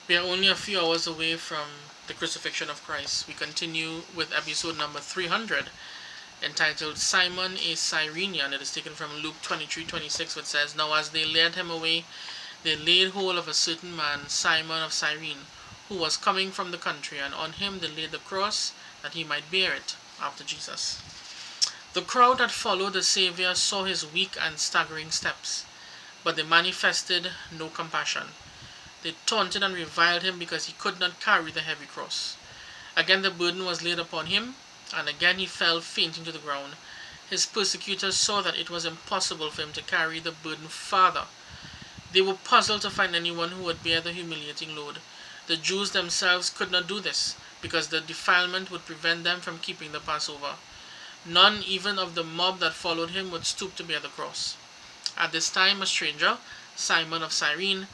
We are only a few hours away from the crucifixion of Christ. We continue with episode number 300, entitled Simon a Cyrenian. It is taken from Luke 23:26, which says, "Now as they led him away, they laid hold of a certain man, Simon of Cyrene, who was coming from the country, and on him they laid the cross, that he might bear it after Jesus." The crowd that followed the Saviour saw his weak and staggering steps, but they manifested no compassion. They taunted and reviled him because he could not carry the heavy cross. Again the burden was laid upon him, and again he fell fainting to the ground. His persecutors saw that it was impossible for him to carry the burden farther. They were puzzled to find anyone who would bear the humiliating load. The Jews themselves could not do this, because the defilement would prevent them from keeping the Passover. None even of the mob that followed him would stoop to bear the cross. At this time a stranger, Simon of Cyrene,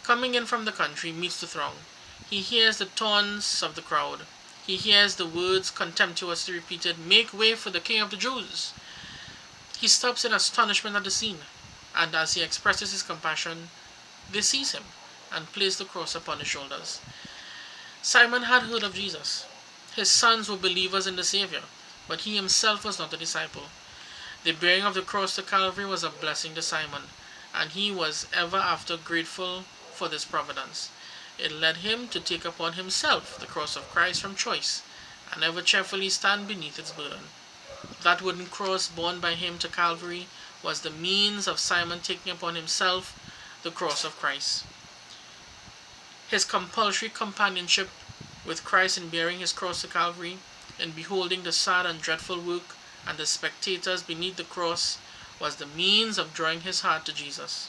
coming in from the country, meets the throng. He hears the taunts of the crowd. He hears the words contemptuously repeated, "Make way for the King of the Jews." He stops in astonishment at the scene, and as he expresses his compassion, they seize him and place the cross upon his shoulders. Simon had heard of Jesus. His sons were believers in the Saviour, but he himself was not a disciple. The bearing of the cross to Calvary was a blessing to Simon, and he was ever after grateful for this providence. It led him to take upon himself the cross of Christ from choice, and ever cheerfully stand beneath its burden. That wooden cross borne by him to Calvary was the means of Simon taking upon himself the cross of Christ. His compulsory companionship with Christ in bearing his cross to Calvary, in beholding the sad and dreadful work and the spectators beneath the cross, was the means of drawing his heart to Jesus.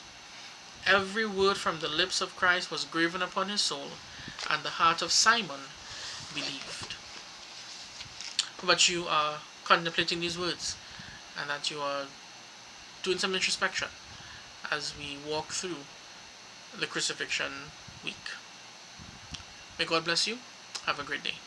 Every word from the lips of Christ was graven upon his soul, and the heart of Simon believed. But you are contemplating these words, and that you are doing some introspection as we walk through the crucifixion week. May God bless you. Have a great day.